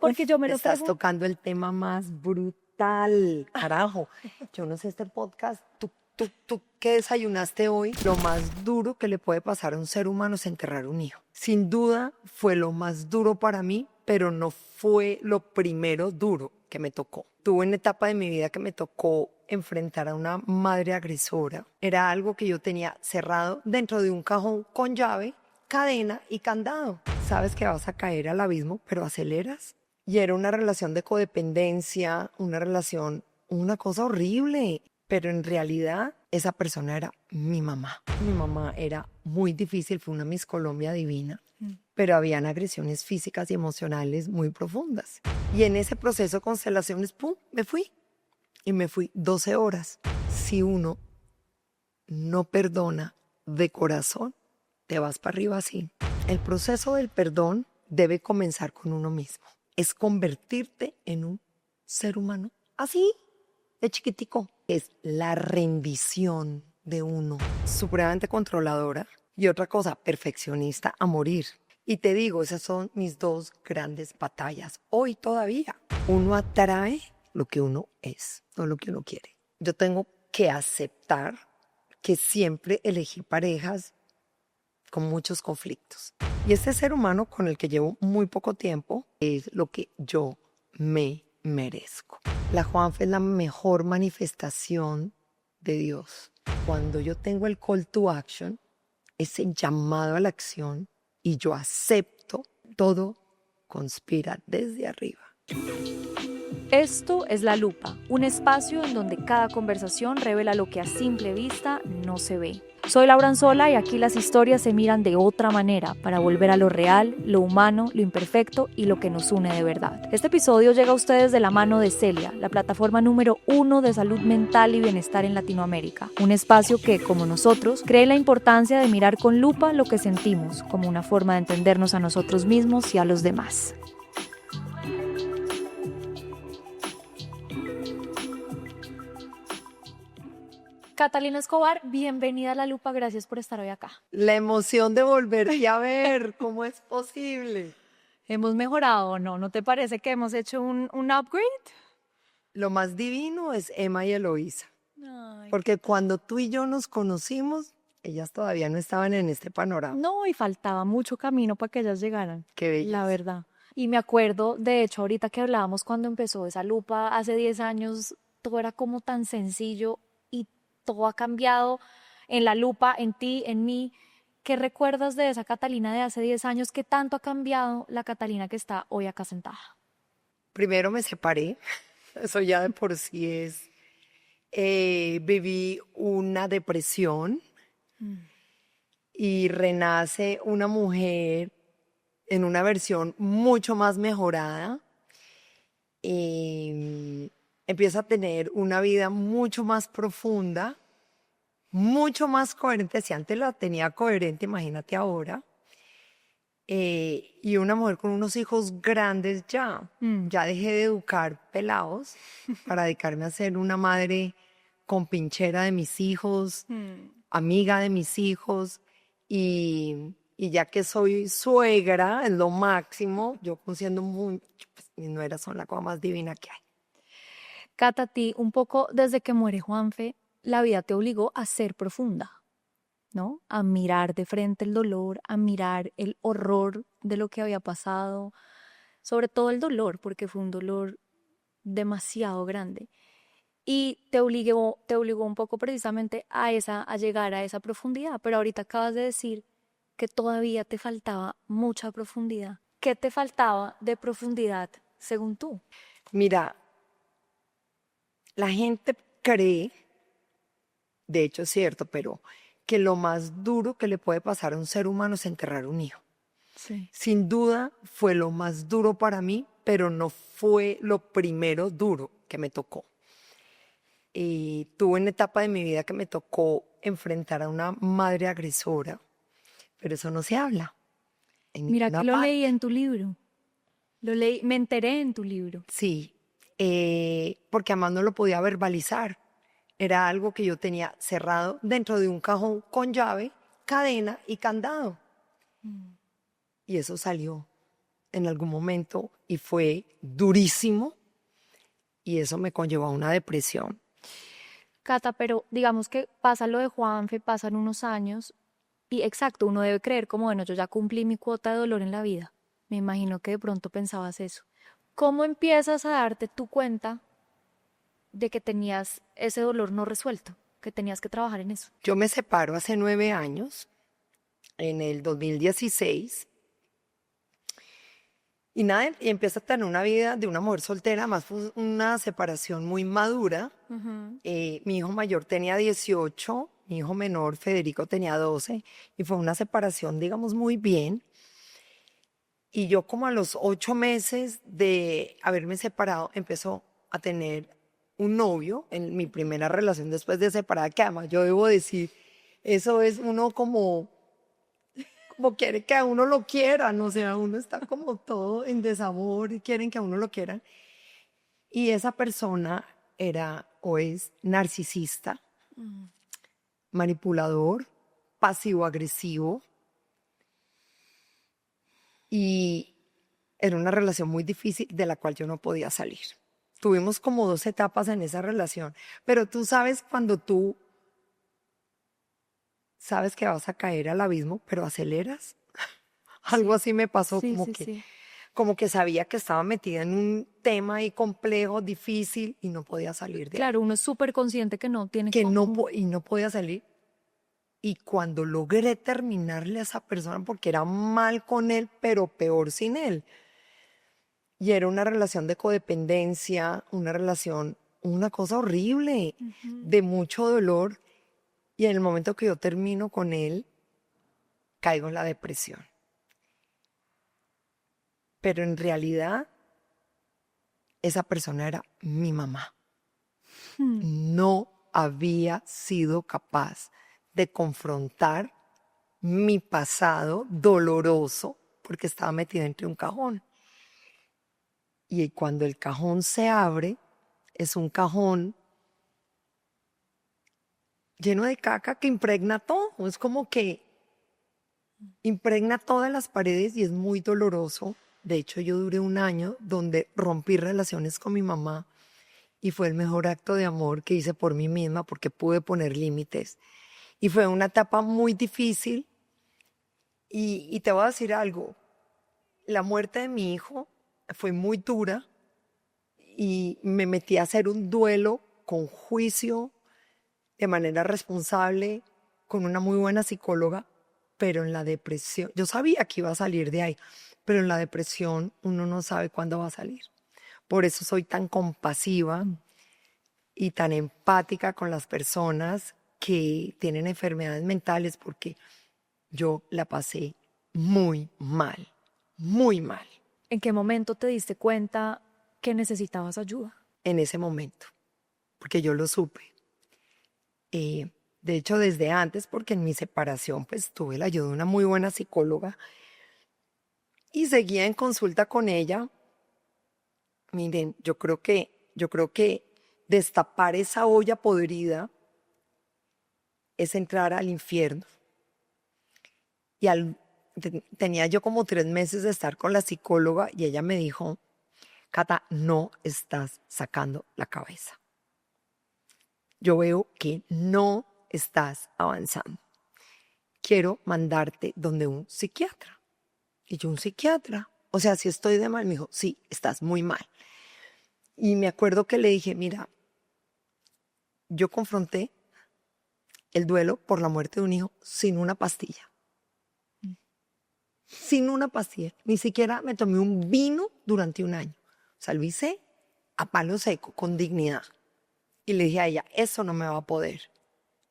Porque yo me lo Estás pregunto. tocando el tema más brutal, carajo. Yo no sé este podcast, ¿tú qué desayunaste hoy? Lo más duro que le puede pasar a un ser humano es enterrar un hijo. Sin duda fue lo más duro para mí, pero no fue lo primero duro que me tocó. Tuve una etapa de mi vida que me tocó enfrentar a una madre agresora. Era algo que yo tenía cerrado dentro de un cajón con llave, cadena y candado. Sabes que vas a caer al abismo, pero aceleras. Y era una relación de codependencia, una cosa horrible. Pero en realidad esa persona era mi mamá. Mi mamá era muy difícil, fue una Miss Colombia divina, pero habían agresiones físicas y emocionales muy profundas. Y en ese proceso de constelaciones, ¡pum!, me fui. Y me fui 12 horas. Si uno no perdona de corazón, te vas para arriba así. El proceso del perdón debe comenzar con uno mismo. Es convertirte en un ser humano así, de chiquitico. Es la rendición de uno, supremamente controladora. Y otra cosa, perfeccionista a morir. Y te digo, esas son mis dos grandes batallas. Hoy todavía. Uno atrae lo que uno es, no lo que uno quiere. Yo tengo que aceptar que siempre elegí parejas con muchos conflictos. Y este ser humano con el que llevo muy poco tiempo es lo que yo me merezco. La Juanfe es la mejor manifestación de Dios. Cuando yo tengo el call to action, ese llamado a la acción, y yo acepto, todo conspira desde arriba. Esto es La Lupa, un espacio en donde cada conversación revela lo que a simple vista no se ve. Soy Laura Anzola y aquí las historias se miran de otra manera para volver a lo real, lo humano, lo imperfecto y lo que nos une de verdad. Este episodio llega a ustedes de la mano de Celia, la plataforma número 1 de salud mental y bienestar en Latinoamérica. Un espacio que, como nosotros, cree la importancia de mirar con lupa lo que sentimos, como una forma de entendernos a nosotros mismos y a los demás. Catalina Escobar, bienvenida a La Lupa, gracias por estar hoy acá. La emoción de volverte a ver, ¿cómo es posible? ¿Hemos mejorado o no? ¿No te parece que hemos hecho un upgrade? Lo más divino es Emma y Eloísa, Ay, porque cuando tú y yo nos conocimos, ellas todavía no estaban en este panorama. no, y faltaba mucho camino para que ellas llegaran. Qué belleza. La verdad. Y me acuerdo, de hecho, ahorita que hablábamos cuando empezó esa lupa, hace 10 años, todo era como tan sencillo y todo ha cambiado en la lupa, en ti, en mí. ¿Qué recuerdas de esa Catalina de hace 10 años? ¿Qué tanto ha cambiado la Catalina que está hoy acá sentada? Primero me separé, eso ya de por sí es. Viví una depresión y renace una mujer en una versión mucho más mejorada. Empieza a tener una vida mucho más profunda, mucho más coherente. Si antes la tenía coherente, imagínate ahora. Y una mujer con unos hijos grandes ya. Ya dejé de educar pelados para dedicarme a ser una madre compinchera de mis hijos, amiga de mis hijos. Y ya que soy suegra, es lo máximo. Yo siendo pues, mis nueras son la cosa más divina que hay. Cata, a ti, un poco desde que muere Juanfe, la vida te obligó a ser profunda, ¿no? A mirar de frente el dolor, a mirar el horror de lo que había pasado, sobre todo el dolor, porque fue un dolor demasiado grande. Y te obligó un poco precisamente a llegar a esa profundidad, pero ahorita acabas de decir que todavía te faltaba mucha profundidad. ¿Qué te faltaba de profundidad según tú? Mira, la gente cree, de hecho es cierto, pero que lo más duro que le puede pasar a un ser humano es enterrar un hijo. Sí. Sin duda fue lo más duro para mí, pero no fue lo primero duro que me tocó. Y tuve una etapa de mi vida que me tocó enfrentar a una madre agresora, pero eso no se habla en Mira ninguna que lo parte. leí en tu libro. Lo leí, me enteré en tu libro. Sí, porque además no lo podía verbalizar. Era algo que yo tenía cerrado dentro de un cajón con llave, cadena y candado. Y eso salió. en algún momento y fue durísimo y eso me conllevó a una depresión. Cata, pero digamos que pasa lo de Juanfe, pasan unos años y exacto, uno debe creer como, bueno, yo ya cumplí mi cuota de dolor en la vida. Me imagino que de pronto pensabas eso. ¿Cómo empiezas a darte tu cuenta de que tenías ese dolor no resuelto, que tenías que trabajar en eso? Yo me separo hace 9 años, en el 2016, y nada, y empiezo a tener una vida de una mujer soltera, más fue una separación muy madura. Mi hijo mayor tenía 18, mi hijo menor Federico tenía 12, y fue una separación, digamos, muy bien. Y yo como a los 8 meses de haberme separado, empezó a tener un novio en mi primera relación después de separada, que además yo debo decir, eso es uno como quiere que a uno lo quieran, o sea, uno está como todo en desamor y quieren que a uno lo quieran. Y esa persona era o es narcisista, manipulador, pasivo-agresivo, y era una relación muy difícil de la cual yo no podía salir. Tuvimos como 2 etapas en esa relación, pero tú sabes cuando tú sabes que vas a caer al abismo, pero aceleras. Algo así me pasó, Sí, sí, sí. como que sabía que estaba metida en un tema ahí complejo, difícil y no podía salir de ahí. Claro, uno es súper consciente que no tiene Y no podía salir. Y cuando logré terminarle a esa persona, porque era mal con él, pero peor sin él. Y era una relación de codependencia, una cosa horrible, de mucho dolor. Y en el momento que yo termino con él, caigo en la depresión. Pero en realidad, esa persona era mi mamá. No había sido capaz de confrontar mi pasado doloroso porque estaba metida entre un cajón. Y cuando el cajón se abre, es un cajón lleno de caca que impregna todo. Es como que impregna todas las paredes y es muy doloroso. De hecho, yo duré un año donde rompí relaciones con mi mamá y fue el mejor acto de amor que hice por mí misma porque pude poner límites. Y fue una etapa muy difícil. Y te voy a decir algo, la muerte de mi hijo fue muy dura y me metí a hacer un duelo con juicio, de manera responsable, con una muy buena psicóloga, pero en la depresión, yo sabía que iba a salir de ahí, pero en la depresión uno no sabe cuándo va a salir. Por eso soy tan compasiva y tan empática con las personas que tienen enfermedades mentales, porque yo la pasé muy mal, muy mal ¿En qué momento te diste cuenta que necesitabas ayuda? en ese momento, porque yo lo supe. De hecho, desde antes, porque en mi separación pues tuve la ayuda de una muy buena psicóloga y seguía en consulta con ella. Miren, yo creo que destapar esa olla podrida es entrar al infierno. Y tenía yo como 3 meses de estar con la psicóloga y ella me dijo, Cata, no estás sacando la cabeza. Yo veo que no estás avanzando. Quiero mandarte donde un psiquiatra. Y yo, un psiquiatra. O sea, si estoy de mal, me dijo, sí, estás muy mal. Y me acuerdo que le dije, mira, yo confronté el duelo por la muerte de un hijo sin una pastilla. Sin una pastilla. Ni siquiera me tomé un vino durante un año. O sea, lo hice a palo seco, con dignidad. Y le dije a ella, eso no me va a poder.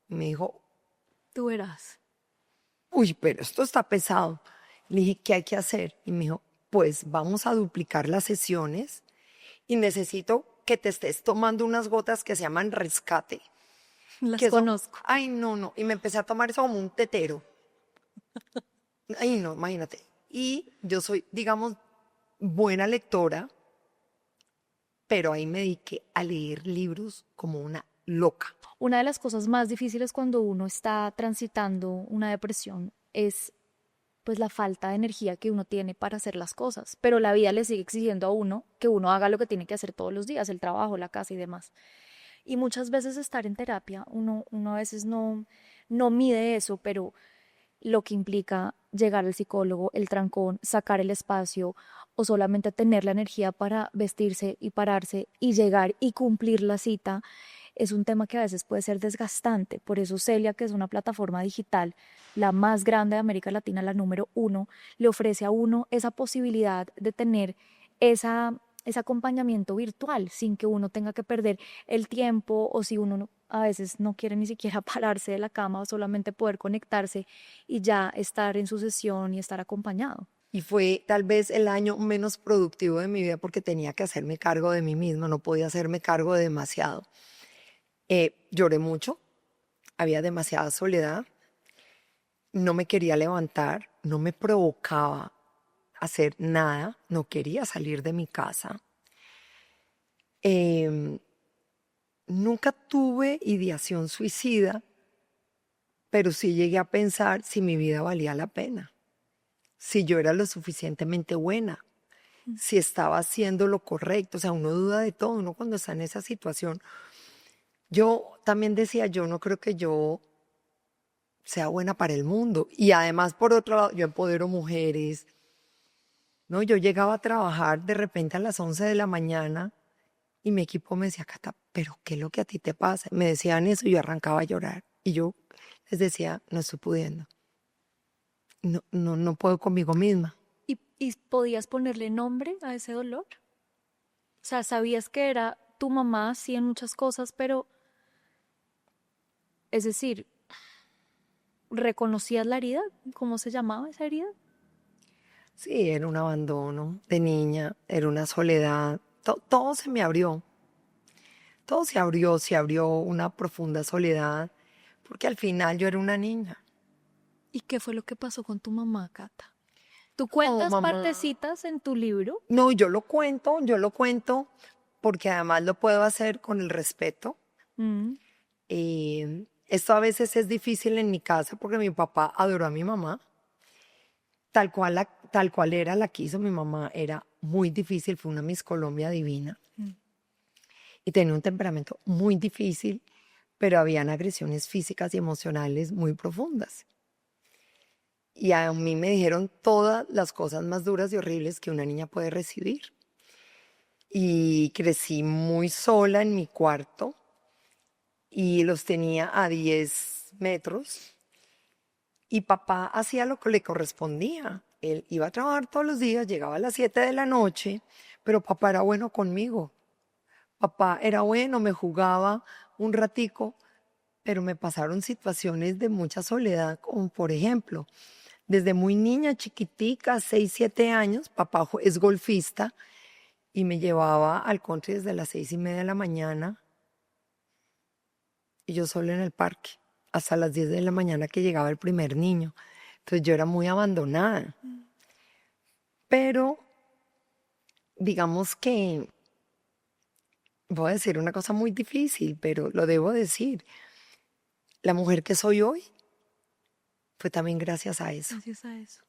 Y me dijo, Tú verás. uy, pero esto está pesado. Le dije, ¿qué hay que hacer? Y me dijo, pues vamos a duplicar las sesiones y necesito que te estés tomando unas gotas que se llaman Rescate. Las Que eso, conozco. ay, no, no. Y me empecé a tomar eso como un tetero. Ay, no, imagínate. Y yo soy, digamos, buena lectora, pero ahí me dediqué a leer libros como una loca. Una de las cosas más difíciles cuando uno está transitando una depresión es pues la falta de energía que uno tiene para hacer las cosas, pero la vida le sigue exigiendo a uno que uno haga lo que tiene que hacer todos los días, el trabajo, la casa y demás. Y muchas veces estar en terapia, uno a veces no mide eso, pero lo que implica llegar al psicólogo, el trancón, sacar el espacio o solamente tener la energía para vestirse y pararse y llegar y cumplir la cita, es un tema que a veces puede ser desgastante. Por eso Celia, que es una plataforma digital, la más grande de América Latina, la número uno, le ofrece a uno esa posibilidad de tener ese acompañamiento virtual sin que uno tenga que perder el tiempo o si uno a veces no quiere ni siquiera pararse de la cama o solamente poder conectarse y ya estar en su sesión y estar acompañado. Y fue tal vez el año menos productivo de mi vida porque tenía que hacerme cargo de mí misma, no podía hacerme cargo de demasiado. Lloré mucho, había demasiada soledad, no me quería levantar, no me provocaba hacer nada, no quería salir de mi casa. Nunca tuve ideación suicida, pero sí llegué a pensar si mi vida valía la pena, si yo era lo suficientemente buena, si estaba haciendo lo correcto. O sea, uno duda de todo, uno cuando está en esa situación. Yo también decía, yo no creo que yo sea buena para el mundo. Y además, por otro lado, yo empodero mujeres, ¿no? Yo llegaba a trabajar de repente a las 11 de la mañana y mi equipo me decía, Cata, ¿pero qué es lo que a ti te pasa? Me decían eso y yo arrancaba a llorar. Y yo les decía, no estoy pudiendo. No puedo conmigo misma. ¿Y podías ponerle nombre a ese dolor? O sea, sabías que era tu mamá, sí, en muchas cosas, pero, es decir, ¿reconocías la herida? ¿Cómo se llamaba esa herida? Sí, era un abandono de niña, era una soledad. Todo se me abrió. Todo se abrió una profunda soledad, porque al final yo era una niña. ¿Y qué fue lo que pasó con tu mamá, Cata? Tú Oh, cuentas mamá. partecitas en tu libro. No, yo lo cuento porque además lo puedo hacer con el respeto. Mm. Esto a veces es difícil en mi casa porque mi papá adoró a mi mamá. Tal cual era, la quiso mi mamá. Era muy difícil, fue una Miss Colombia divina. Y tenía un temperamento muy difícil, pero habían agresiones físicas y emocionales muy profundas. Y a mí me dijeron todas las cosas más duras y horribles que una niña puede recibir. Y crecí muy sola en mi cuarto y los tenía a 10 metros. Y papá hacía lo que le correspondía. Él iba a trabajar todos los días, llegaba a las 7 de la noche, pero papá era bueno conmigo. Papá era bueno, me jugaba un ratico, pero me pasaron situaciones de mucha soledad, como por ejemplo, desde muy niña, chiquitica, 6, 7 años, papá es golfista y me llevaba al country desde las 6:30 de la mañana y yo solo en el parque, hasta las 10 de la mañana que llegaba el primer niño. Entonces yo era muy abandonada. Pero digamos que, voy a decir una cosa muy difícil, pero lo debo decir, la mujer que soy hoy fue también gracias a eso. Gracias a eso.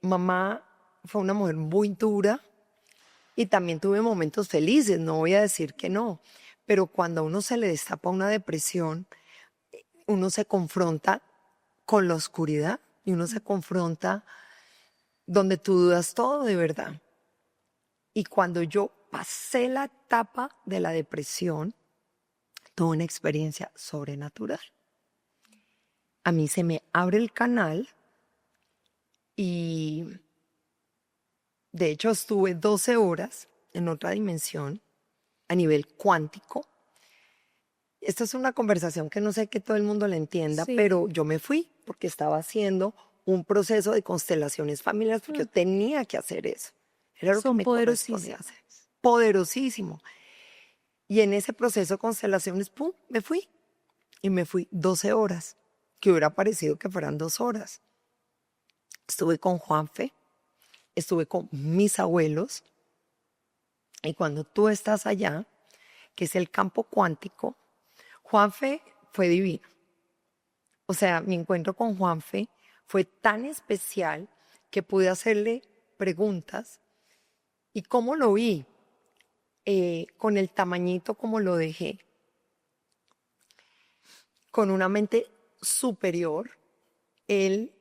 Mamá fue una mujer muy dura y también tuve momentos felices, no voy a decir que no, pero cuando a uno se le destapa una depresión, uno se confronta con la oscuridad y uno se confronta donde tú dudas todo de verdad. Y cuando yo pasé la etapa de la depresión, tuve una experiencia sobrenatural. A mí se me abre el canal y de hecho estuve 12 horas en otra dimensión a nivel cuántico. Esta es una conversación que no sé que todo el mundo la entienda, Sí. pero yo me fui porque estaba haciendo un proceso de constelaciones familiares porque yo tenía que hacer eso. Era lo que Son me correspondía hacer. poderosísimas. Poderosísimo. Y en ese proceso de constelaciones, ¡pum!, me fui. Y me fui 12 horas, que hubiera parecido que fueran 2 horas. Estuve con Juanfe, estuve con mis abuelos. Y cuando tú estás allá, que es el campo cuántico, Juanfe fue divino. O sea, mi encuentro con Juanfe fue tan especial que pude hacerle preguntas. ¿Y cómo lo vi? Con el tamañito como lo dejé, con una mente superior. Él,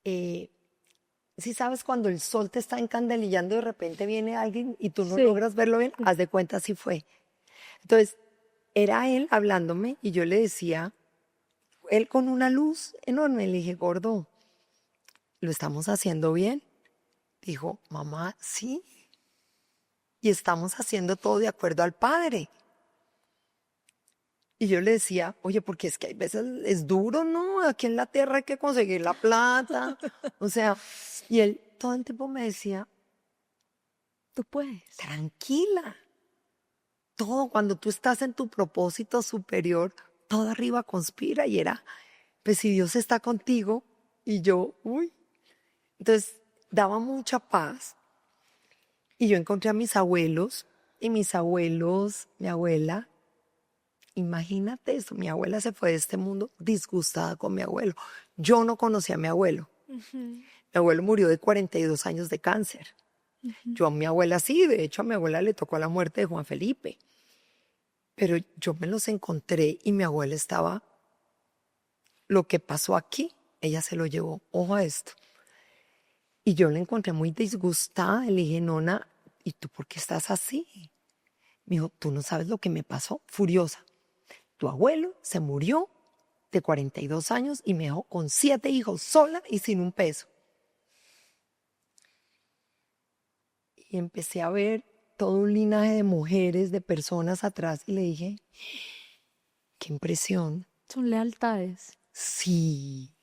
si sabes cuando el sol te está encandelillando, de repente viene alguien y tú no Sí. logras verlo bien, haz de cuenta así fue. Entonces, era él hablándome y yo le decía, él con una luz enorme, le dije, gordo, ¿lo estamos haciendo bien? Dijo, mamá, sí. Y estamos haciendo todo de acuerdo al Padre. Y yo le decía, oye, porque es que hay veces es duro, ¿no? Aquí en la tierra hay que conseguir la plata. O sea, y él todo el tiempo me decía, Tú puedes. tranquila. Todo, cuando tú estás en tu propósito superior, todo arriba conspira y era, pues si Dios está contigo y yo, uy. Entonces, daba mucha paz. Y yo encontré a mis abuelos y mis abuelos, mi abuela, imagínate eso, mi abuela se fue de este mundo disgustada con mi abuelo. Yo no conocía a mi abuelo. Mi abuelo murió de 42 años de cáncer. Yo a mi abuela sí, de hecho a mi abuela le tocó la muerte de Juan Felipe. Pero yo me los encontré y mi abuela estaba, lo que pasó aquí, ella se lo llevó, ojo a esto. Y yo la encontré muy disgustada, y le dije, nona, ¿y tú por qué estás así? Me dijo, tú no sabes lo que me pasó, furiosa. Tu abuelo se murió de 42 años y me dejó con 7 hijos, sola y sin un peso. Y empecé a ver todo un linaje de mujeres, de personas atrás y le dije, qué impresión. Son lealtades. Sí,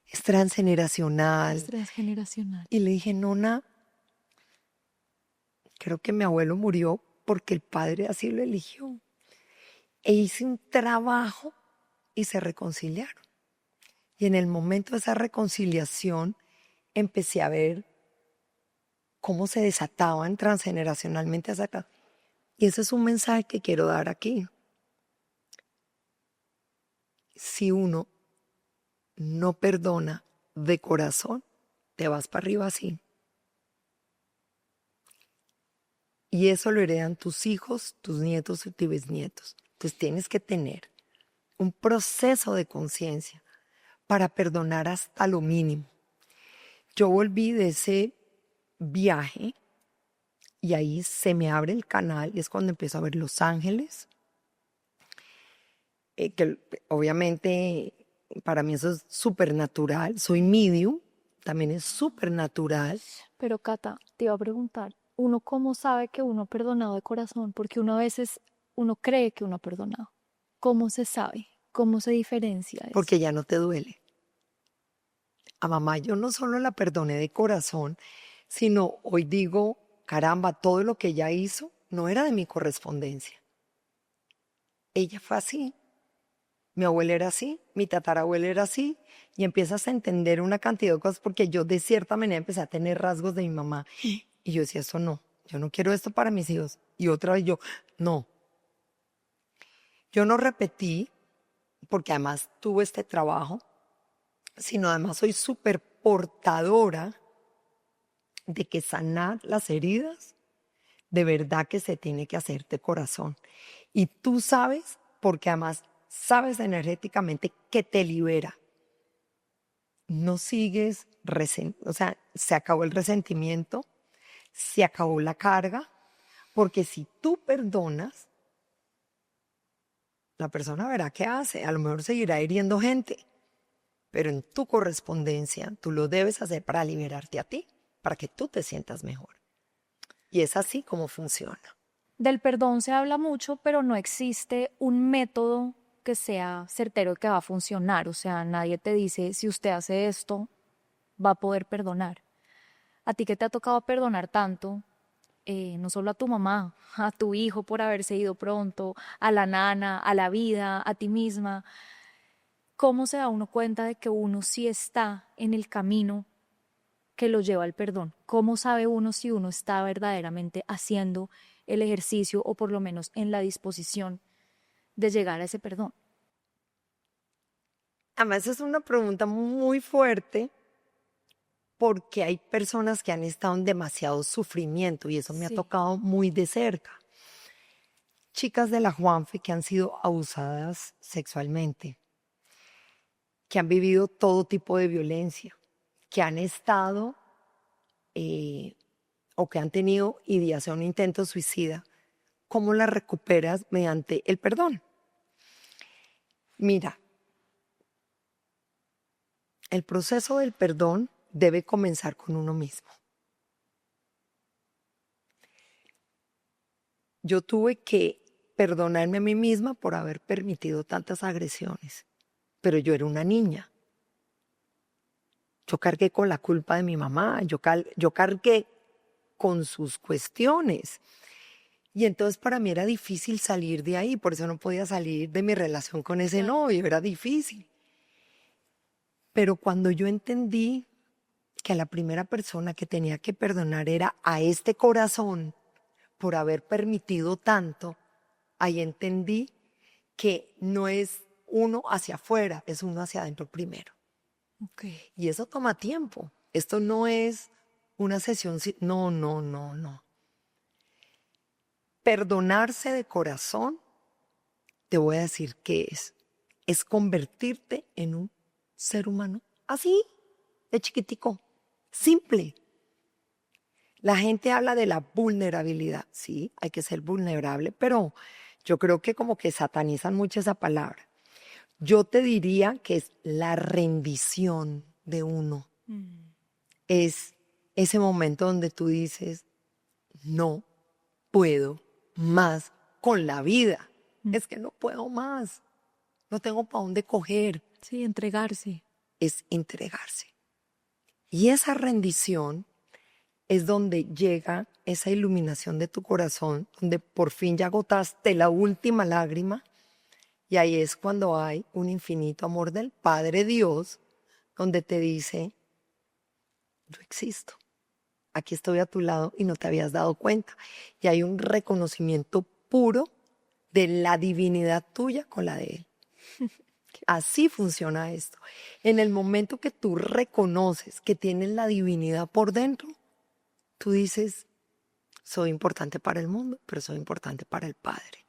es transgeneracional. Es transgeneracional. Y le dije, nona, creo que mi abuelo murió porque el padre así lo eligió. E hice un trabajo y se reconciliaron. Y en el momento de esa reconciliación empecé a ver cómo se desataban transgeneracionalmente esa casa. Y ese es un mensaje que quiero dar aquí. Si uno no perdona de corazón, te vas para arriba así. Y eso lo heredan tus hijos, tus nietos y tus bisnietos. Entonces tienes que tener un proceso de conciencia para perdonar hasta lo mínimo. Yo volví de ese viaje y ahí se me abre el canal y es cuando empiezo a ver los ángeles, que obviamente para mí eso es súper natural. Soy medium, también es súper natural. Pero Cata, te iba a preguntar, ¿uno cómo sabe que uno ha perdonado de corazón? Porque uno a veces, uno cree que uno ha perdonado. ¿Cómo se sabe? ¿Cómo se diferencia eso? Porque ya no te duele. A mamá yo no solo la perdoné de corazón, sino hoy digo, caramba, todo lo que ella hizo no era de mi correspondencia. Ella fue así. Mi abuela era así, mi tatarabuela era así, y empiezas a entender una cantidad de cosas porque yo de cierta manera empecé a tener rasgos de mi mamá. Y yo decía, eso no, yo no quiero esto para mis hijos. Y otra vez yo, no. Yo no repetí, porque además tuve este trabajo, sino además soy súper portadora de que sanar las heridas, de verdad que se tiene que hacer de corazón. Y tú sabes, porque además sabes energéticamente que te libera. No sigues, o sea, se acabó el resentimiento, se acabó la carga, porque si tú perdonas, la persona verá qué hace, a lo mejor seguirá hiriendo gente, pero en tu correspondencia tú lo debes hacer para liberarte a ti, para que tú te sientas mejor. Y es así como funciona. Del perdón se habla mucho, pero no existe un método que sea certero y que va a funcionar. O sea, nadie te dice, si usted hace esto, va a poder perdonar. A ti que te ha tocado perdonar tanto, no solo a tu mamá, a tu hijo por haberse ido pronto, a la nana, a la vida, a ti misma, ¿cómo se da uno cuenta de que uno sí está en el camino que lo lleva al perdón? ¿Cómo sabe uno si uno está verdaderamente haciendo el ejercicio o por lo menos en la disposición de llegar a ese perdón? Además es una pregunta muy fuerte porque hay personas que han estado en demasiado sufrimiento y eso me ha Sí. tocado muy de cerca. Chicas de la Juanfe que han sido abusadas sexualmente, que han vivido todo tipo de violencia, que han estado o que han tenido ideación o intento suicida. ¿Cómo las recuperas mediante el perdón? Mira, el proceso del perdón debe comenzar con uno mismo. Yo tuve que perdonarme a mí misma por haber permitido tantas agresiones, pero yo era una niña. Yo cargué con la culpa de mi mamá, yo cargué con sus cuestiones. Y entonces para mí era difícil salir de ahí, por eso no podía salir de mi relación con ese novio, era difícil. Pero cuando yo entendí que a la primera persona que tenía que perdonar era a este corazón por haber permitido tanto, ahí entendí que no es uno hacia afuera, es uno hacia adentro primero. Okay. Y eso toma tiempo. Esto no es una sesión, no, no, no, no. Perdonarse de corazón, te voy a decir qué es convertirte en un ser humano así, de chiquitico, simple. La gente habla de la vulnerabilidad, sí, hay que ser vulnerable, pero yo creo que como que satanizan mucho esa palabra. Yo te diría que es la rendición de uno. Es ese momento donde tú dices, no puedo más con la vida. Es que no puedo más. No tengo para dónde coger. Sí, entregarse. Es entregarse. Y esa rendición es donde llega esa iluminación de tu corazón, donde por fin ya agotaste la última lágrima. Y ahí es cuando hay un infinito amor del Padre Dios, donde te dice, yo existo. Aquí estoy a tu lado y no te habías dado cuenta. Y hay un reconocimiento puro de la divinidad tuya con la de Él. Así funciona esto. En el momento que tú reconoces que tienes la divinidad por dentro, tú dices, soy importante para el mundo, pero soy importante para el Padre.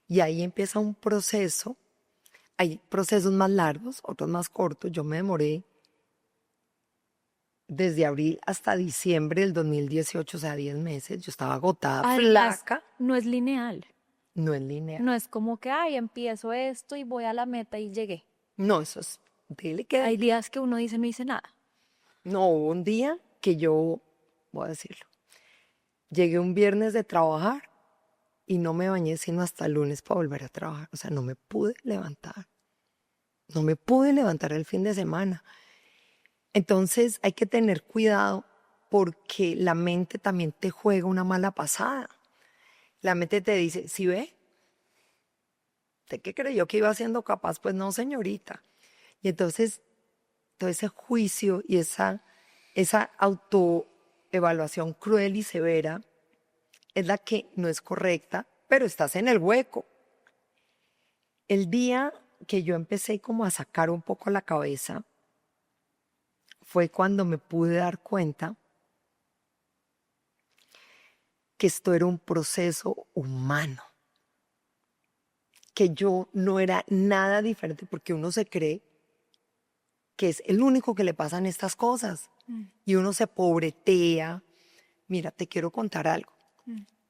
Y ahí empieza un proceso. Hay procesos más largos, otros más cortos. Yo me demoré desde abril hasta diciembre del 2018, o sea, 10 meses. Yo estaba agotada, Además, flaca. no es lineal. No es lineal. No es como que, ay, empiezo esto y voy a la meta y llegué. No, eso es, dile que Hay días que uno dice, no hice nada. no, hubo un día que yo, voy a decirlo, llegué un viernes de trabajar y no me bañé sino hasta el lunes para volver a trabajar. O sea, no me pude levantar. No me pude levantar el fin de semana. Entonces hay que tener cuidado porque la mente también te juega una mala pasada. La mente te dice, ¿sí ve? ¿Usted qué creyó que iba siendo capaz? Pues no, señorita. Y entonces todo ese juicio y esa autoevaluación cruel y severa es la que no es correcta, pero estás en el hueco. El día que yo empecé como a sacar un poco la cabeza fue cuando me pude dar cuenta que esto era un proceso humano, que yo no era nada diferente porque uno se cree que es el único que le pasan estas cosas y uno se pobretea. Mira, te quiero contar algo.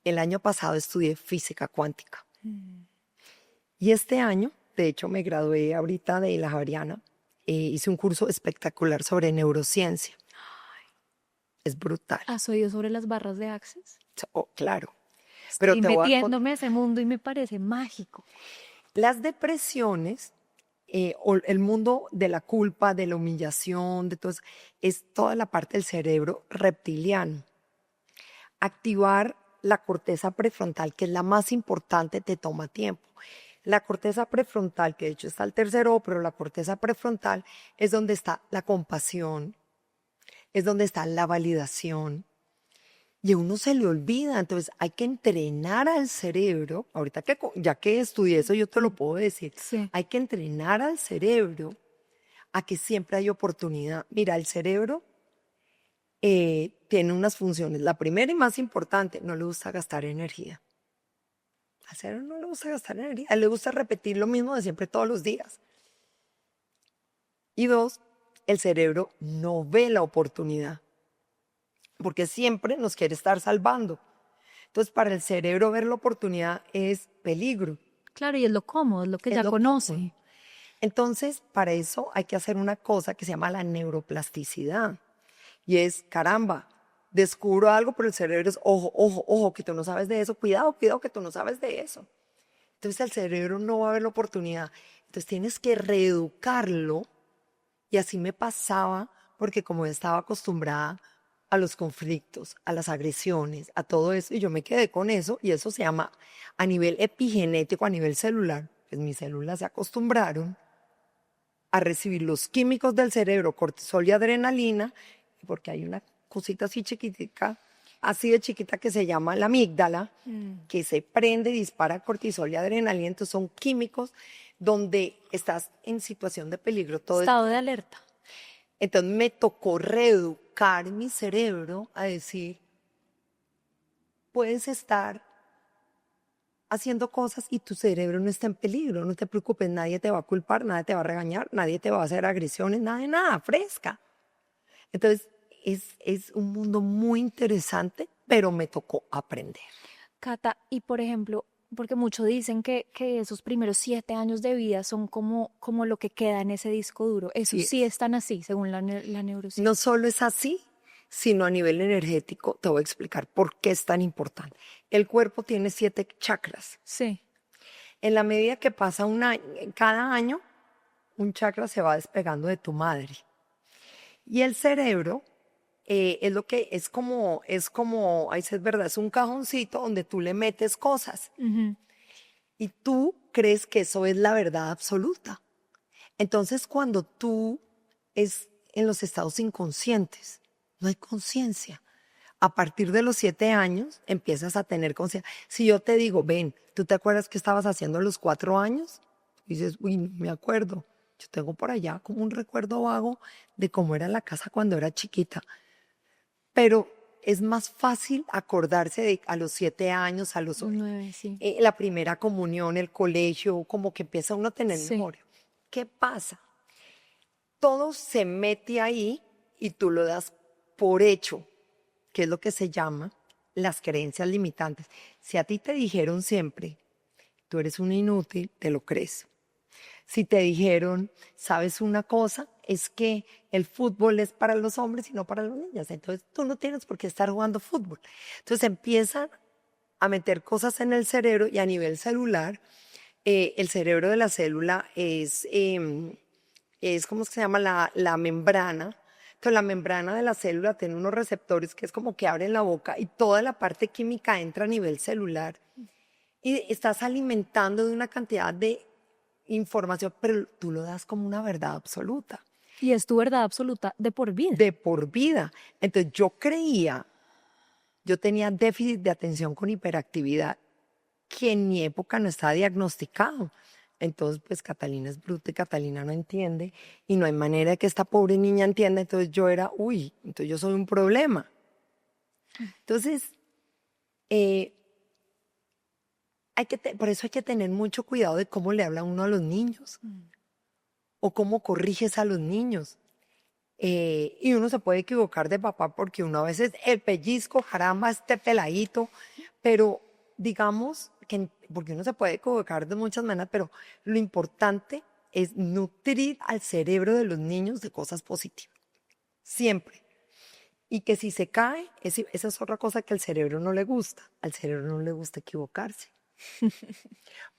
El año pasado estudié física cuántica y este año, de hecho, me gradué ahorita de la Javeriana. Hice un curso espectacular sobre neurociencia. Es brutal. ¿Has oído sobre las barras de Access? Oh, claro. Pero Estoy te voy a metiéndome a ese mundo y me parece mágico. las depresiones, o el mundo de la culpa, de la humillación, de todo eso, es toda la parte del cerebro reptiliano. Activar la corteza prefrontal, que es la más importante, te toma tiempo. La corteza prefrontal, que de hecho está el tercer ojo, pero la corteza prefrontal es donde está la compasión, es donde está la validación. Y a uno se le olvida, entonces hay que entrenar al cerebro, ahorita que ya que estudié eso yo te lo puedo decir, Sí. hay que entrenar al cerebro a que siempre hay oportunidad. Mira, el cerebro tiene unas funciones. La primera y más importante, no le gusta gastar energía. Al cerebro no le gusta gastar energía, a él le gusta repetir lo mismo de siempre todos los días. Y dos, el cerebro no ve la oportunidad, porque siempre nos quiere estar salvando. Entonces, para el cerebro ver la oportunidad es peligro. Claro, y es lo cómodo, es lo que Es ya lo conoce. cómodo. Entonces, para eso hay que hacer una cosa que se llama la neuroplasticidad. Y es, caramba, descubro algo, pero el cerebro es, ojo, ojo, ojo, que tú no sabes de eso, cuidado, cuidado, que tú no sabes de eso. Entonces el cerebro no va a ver la oportunidad. Entonces tienes que reeducarlo. Y así me pasaba, porque como yo estaba acostumbrada a los conflictos, a las agresiones, a todo eso, y yo me quedé con eso, y eso se llama a nivel epigenético, a nivel celular, pues mis células se acostumbraron a recibir los químicos del cerebro, cortisol y adrenalina, porque hay una cosita así chiquitica, así de chiquita que se llama la amígdala, que se prende y dispara cortisol y adrenalina, entonces son químicos donde estás en situación de peligro todo el Estado de alerta. Entonces me tocó reeducar mi cerebro a decir, puedes estar haciendo cosas y tu cerebro no está en peligro, no te preocupes, nadie te va a culpar, nadie te va a regañar, nadie te va a hacer agresiones, nada de nada, fresca. Entonces es un mundo muy interesante, pero me tocó aprender. Cata, y por ejemplo, porque muchos dicen que esos primeros 7 años de vida son como lo que queda en ese disco duro. Eso sí están así, según la neurociencia. No solo es así, sino a nivel energético. Te voy a explicar por qué es tan importante. El cuerpo tiene 7 chakras. Sí. En la medida que pasa un año, cada año, un chakra se va despegando de tu madre. Y el cerebro es lo que es como, ahí sí es verdad, es un cajoncito donde tú le metes cosas. Y tú crees que eso es la verdad absoluta. Entonces, cuando tú es en los estados inconscientes, no hay conciencia. A partir de los 7 años empiezas a tener conciencia. Si yo te digo, ven, ¿tú te acuerdas qué estabas haciendo a los 4 años? Y dices, uy, me acuerdo. Yo tengo por allá como un recuerdo vago de cómo era la casa cuando era chiquita. Pero es más fácil acordarse de a los 7 años, a los 9, sí. La primera comunión, el colegio, como que empieza uno a tener Sí. memoria. ¿Qué pasa? Todo se mete ahí y tú lo das por hecho, que es lo que se llama las creencias limitantes. Si a ti te dijeron siempre, tú eres un inútil, te lo crees. Si te dijeron, sabes una cosa, es que el fútbol es para los hombres y no para los niños. Entonces tú no tienes por qué estar jugando fútbol. Entonces empiezan a meter cosas en el cerebro y a nivel celular, el cerebro de la célula es ¿cómo se llama? La membrana. Entonces la membrana de la célula tiene unos receptores que es como que abren la boca y toda la parte química entra a nivel celular y estás alimentando de una cantidad de información, pero tú lo das como una verdad absoluta. Y es tu verdad absoluta de por vida. De por vida. Entonces yo tenía déficit de atención con hiperactividad que en mi época no estaba diagnosticado. Entonces, pues Catalina es bruta y Catalina no entiende y no hay manera de que esta pobre niña entienda. Entonces yo era, entonces yo soy un problema. Entonces, por eso hay que tener mucho cuidado de cómo le habla uno a los niños o cómo corriges a los niños. Y uno se puede equivocar de papá porque uno a veces el pellizco, caramba, este peladito, pero digamos que, porque uno se puede equivocar de muchas maneras, pero lo importante es nutrir al cerebro de los niños de cosas positivas, siempre. Y que si se cae, esa es otra cosa que al cerebro no le gusta, al cerebro no le gusta equivocarse.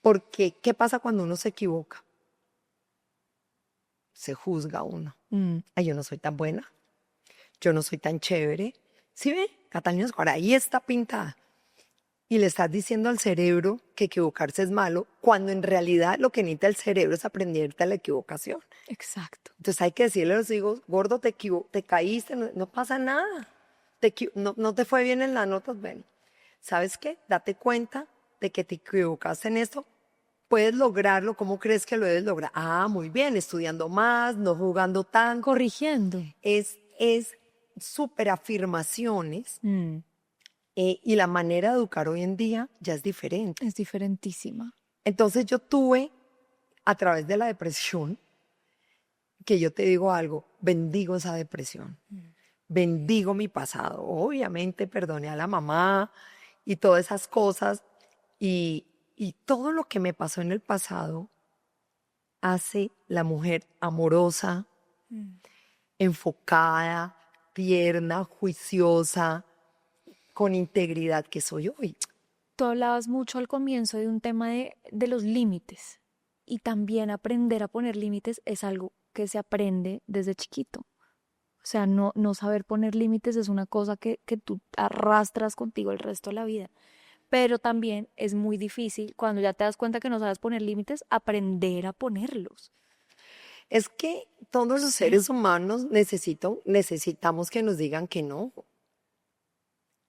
Porque, ¿qué pasa cuando uno se equivoca? Se juzga uno. Ay, yo no soy tan buena, yo no soy tan chévere. ¿Sí ve? Catalina Escobar ahí está pintada. Y le estás diciendo al cerebro que equivocarse es malo, cuando en realidad lo que necesita el cerebro es aprenderte a la equivocación. Exacto. Entonces hay que decirle a los hijos, gordo, te caíste, no pasa nada. No te fue bien en las notas, bueno, ¿sabes qué? Date cuenta de que te equivocaste en esto, puedes lograrlo, ¿cómo crees que lo debes lograr? Ah, muy bien, estudiando más, no jugando tanto. Corrigiendo. Es súper afirmaciones Mm, y la manera de educar hoy en día ya es diferente. es diferentísima. Entonces yo tuve, a través de la depresión, que yo te digo algo, bendigo esa depresión, bendigo mi pasado. Obviamente perdoné a la mamá y todas esas cosas y todo lo que me pasó en el pasado hace la mujer amorosa, enfocada, tierna, juiciosa, con integridad que soy hoy. Tú hablabas mucho al comienzo de un tema de los límites y también aprender a poner límites es algo que se aprende desde chiquito. O sea, no saber poner límites es una cosa que tú arrastras contigo el resto de la vida. Pero también es muy difícil cuando ya te das cuenta que no sabes poner límites, aprender a ponerlos. Es que todos los seres humanos necesitamos que nos digan que no.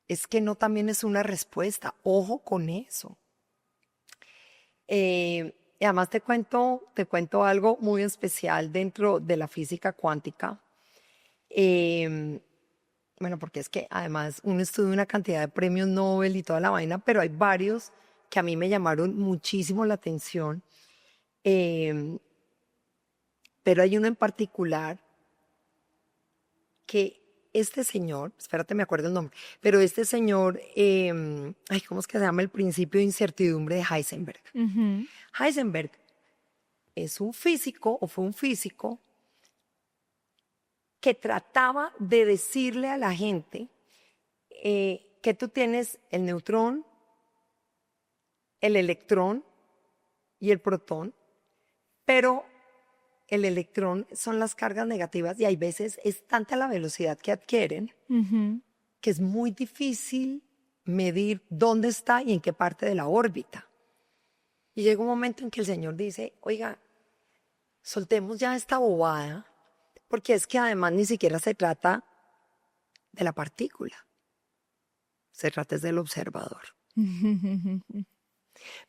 Es que no también es una respuesta. Ojo con eso. Y además te cuento algo muy especial dentro de la física cuántica. Bueno, porque es que además uno estudia una cantidad de premios Nobel y toda la vaina, pero hay varios que a mí me llamaron muchísimo la atención. Pero hay uno en particular que este señor, espérate, me acuerdo el nombre, pero este señor, ¿cómo es que se llama? El principio de incertidumbre de Heisenberg. Heisenberg es un físico, o fue un físico, que trataba de decirle a la gente que tú tienes el neutrón, el electrón y el protón, pero el electrón son las cargas negativas y hay veces es tanta la velocidad que adquieren que es muy difícil medir dónde está y en qué parte de la órbita. Y llega un momento en que el Señor dice, oiga, soltemos ya esta bobada, porque es que además ni siquiera se trata de la partícula, se trata del observador.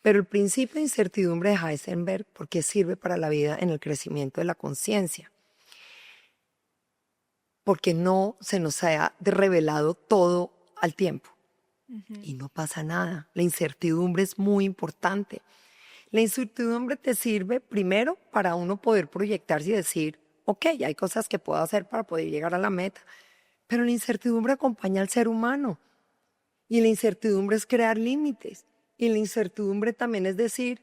Pero el principio de incertidumbre de Heisenberg, ¿por qué sirve para la vida en el crecimiento de la conciencia? Porque no se nos ha revelado todo al tiempo. Y no pasa nada. La incertidumbre es muy importante. La incertidumbre te sirve primero para uno poder proyectarse y decir, ok, hay cosas que puedo hacer para poder llegar a la meta. Pero la incertidumbre acompaña al ser humano. Y la incertidumbre es crear límites. Y la incertidumbre también es decir,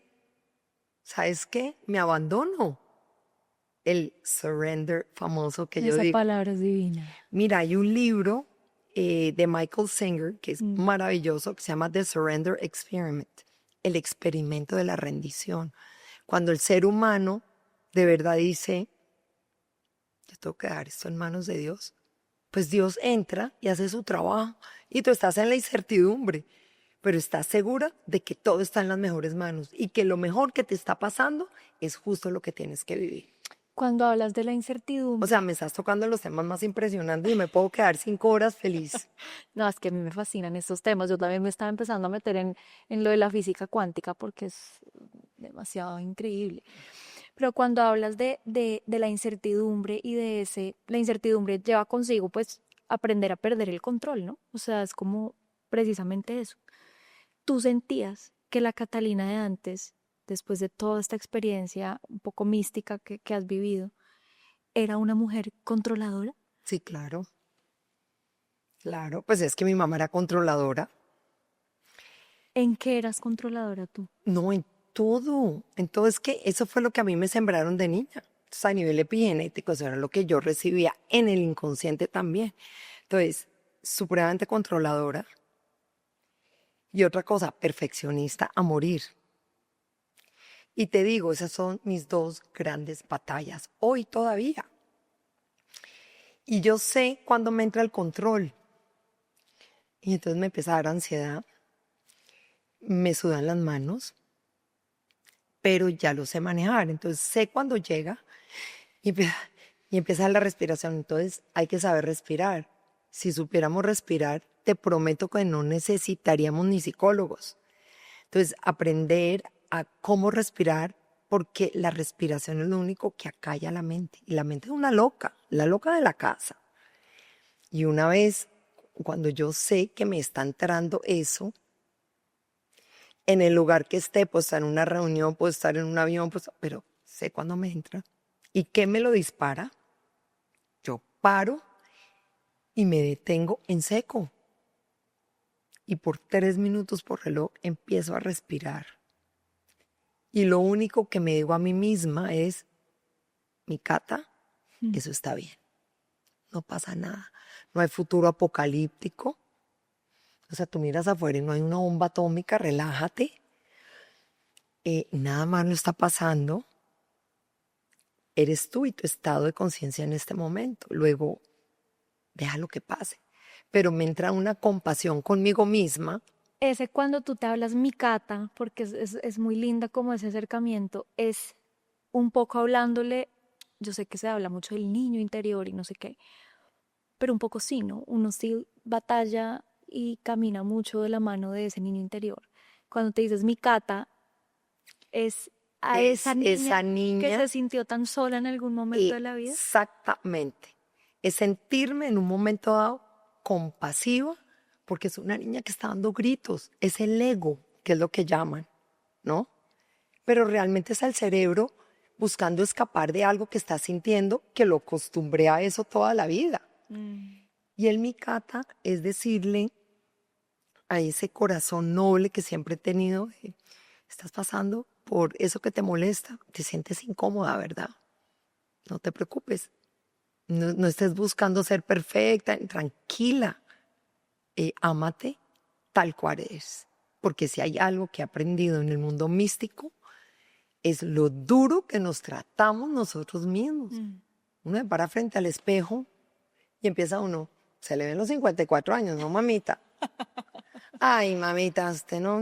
¿sabes qué? Me abandono. El surrender famoso que yo Esa digo. palabra es divina. Mira, hay un libro de Michael Singer que es maravilloso, que se llama The Surrender Experiment, el experimento de la rendición. Cuando el ser humano de verdad dice, yo tengo que dejar esto en manos de Dios, pues Dios entra y hace su trabajo y tú estás en la incertidumbre, pero estás segura de que todo está en las mejores manos y que lo mejor que te está pasando es justo lo que tienes que vivir. Cuando hablas de la incertidumbre. O sea, me estás tocando los temas más impresionantes y me puedo quedar 5 horas feliz. No, es que a mí me fascinan estos temas. Yo también me estaba empezando a meter en lo de la física cuántica porque es demasiado increíble. Pero cuando hablas de la incertidumbre y de la incertidumbre lleva consigo pues aprender a perder el control, ¿no? O sea, es como precisamente eso. ¿Tú sentías que la Catalina de antes, después de toda esta experiencia un poco mística que has vivido, era una mujer controladora? Sí, claro. Claro, pues es que mi mamá era controladora. ¿En qué eras controladora tú? No, en todo. Entonces, que eso fue lo que a mí me sembraron de niña. Entonces, a nivel epigenético, eso era lo que yo recibía en el inconsciente también. Entonces, supremamente controladora. Y otra cosa, perfeccionista a morir. Y te digo, esas son mis 2 grandes batallas, hoy todavía. Y yo sé cuándo me entra el control. Y entonces me empieza a dar ansiedad, me sudan las manos, pero ya lo sé manejar. Entonces sé cuándo llega y empieza la respiración. Entonces hay que saber respirar. Si supiéramos respirar, te prometo que no necesitaríamos ni psicólogos. Entonces aprender a cómo respirar, porque la respiración es lo único que acalla la mente. Y la mente es una loca, la loca de la casa. Y una vez, cuando yo sé que me está entrando eso, en el lugar que esté, puedo estar en una reunión, puedo estar en un avión, pues, pero sé cuándo me entra. ¿Y qué me lo dispara? Yo paro y me detengo en seco. Y por 3 minutos por reloj empiezo a respirar. Y lo único que me digo a mí misma es, mi Cata, eso está bien. No pasa nada. No hay futuro apocalíptico. O sea, tú miras afuera y no hay una bomba atómica, relájate. Nada malo está pasando. Eres tú y tu estado de conciencia en este momento. Luego, deja lo que pase. Pero me entra una compasión conmigo misma. Ese cuando tú te hablas mi Cata, porque es muy linda como ese acercamiento, es un poco hablándole, yo sé que se habla mucho del niño interior y no sé qué, pero un poco sí, ¿no? Uno sí batalla y camina mucho de la mano de ese niño interior. Cuando te dices mi Cata, es a esa Esa niña que se niña, sintió tan sola en algún momento de la vida. exactamente. Es sentirme en un momento dado compasiva, porque es una niña que está dando gritos. Es el ego, que es lo que llaman, ¿no? Pero realmente es el cerebro buscando escapar de algo que está sintiendo, que lo acostumbré a eso toda la vida. Y el Mikata es decirle a ese corazón noble que siempre he tenido, estás pasando por eso que te molesta, te sientes incómoda, ¿verdad? No te preocupes, no estés buscando ser perfecta, tranquila, ámate tal cual eres. Porque si hay algo que he aprendido en el mundo místico, es lo duro que nos tratamos nosotros mismos. Uno se para frente al espejo y empieza uno, se le ven los 54 años, ¿no, mamita? Ay, mamita, usted no.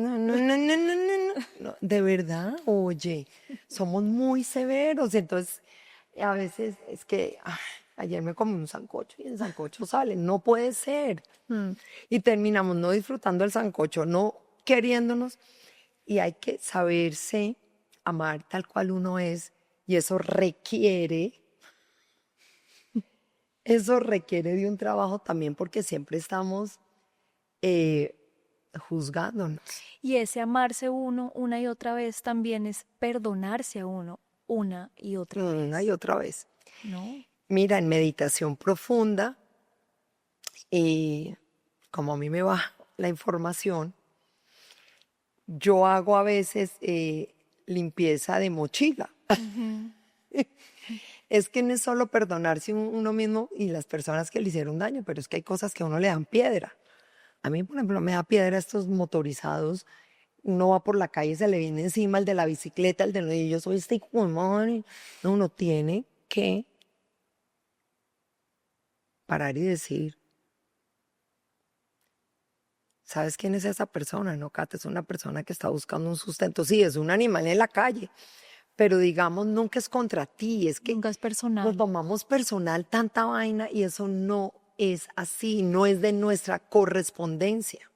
De verdad, oye, somos muy severos. Entonces, a veces es que ayer me comí un sancocho y el sancocho sale. No puede ser. Y terminamos no disfrutando el sancocho, no queriéndonos. Y hay que saberse amar tal cual uno es. Y eso requiere de un trabajo también porque siempre estamos eh, juzgándonos. Y ese amarse uno una y otra vez también es perdonarse a uno una y otra Una y vez, otra vez. ¿no? Mira, en meditación profunda, como a mí me va la información, yo hago a veces limpieza de mochila. Es que no es solo perdonarse uno mismo y las personas que le hicieron daño, pero es que hay cosas que a uno le dan piedra. A mí, por ejemplo, me da piedra estos motorizados. Uno va por la calle y se le viene encima el de la bicicleta, el de los... Y yo soy este hijo de madre. No, uno tiene que parar y decir, ¿sabes quién es esa persona? No, Cata, es una persona que está buscando un sustento. Sí, es un animal en la calle, pero digamos, nunca es contra ti, es que Nunca es nos personal. tomamos personal tanta vaina y eso no es así, no es de nuestra correspondencia.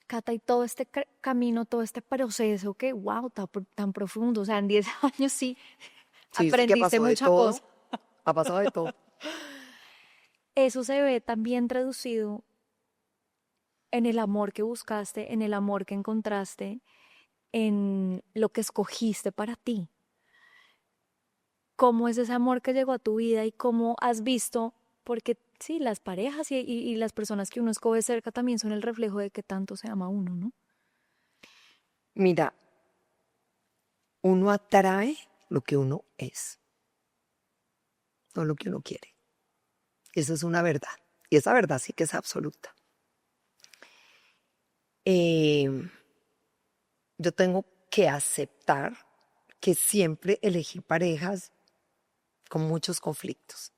Cata, y todo este camino, todo este proceso que, wow, tan profundo, o sea, en 10 años sí Sí, sí que aprendiste pasó de mucha todo, cosa. ha pasado de todo. Eso se ve también traducido en el amor que buscaste, en el amor que encontraste, en lo que escogiste para ti. ¿Cómo es ese amor que llegó a tu vida y cómo has visto? Porque sí, las parejas y las personas que uno escoge cerca también son el reflejo de que tanto se ama a uno, ¿no? Mira, uno atrae lo que uno es, no lo que uno quiere. Esa es una verdad. Y esa verdad sí que es absoluta. Yo tengo que aceptar que siempre elegí parejas con muchos conflictos,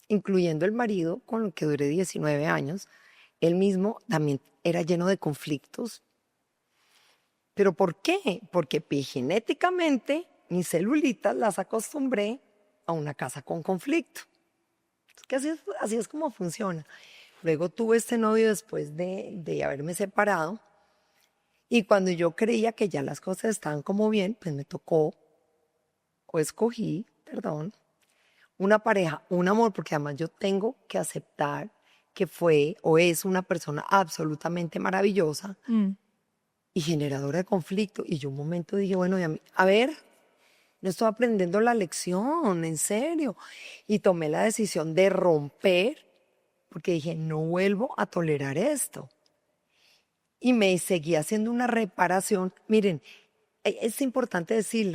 incluyendo el marido con el que duré 19 años. Él mismo también era lleno de conflictos. ¿Pero por qué? Porque epigenéticamente mis celulitas las acostumbré a una casa con conflicto. Es que así es como funciona. Luego tuve este novio después de haberme separado Y cuando yo creía que ya las cosas estaban como bien, pues me tocó, o escogí, perdón, una pareja, un amor, porque además yo tengo que aceptar que fue o es una persona absolutamente maravillosa Mm. y generadora de conflicto. Y yo un momento dije, bueno, a ver, no estoy aprendiendo la lección, en serio. Y tomé la decisión de romper, porque dije, no vuelvo a tolerar esto. Y me seguí haciendo una reparación. Miren, es importante decir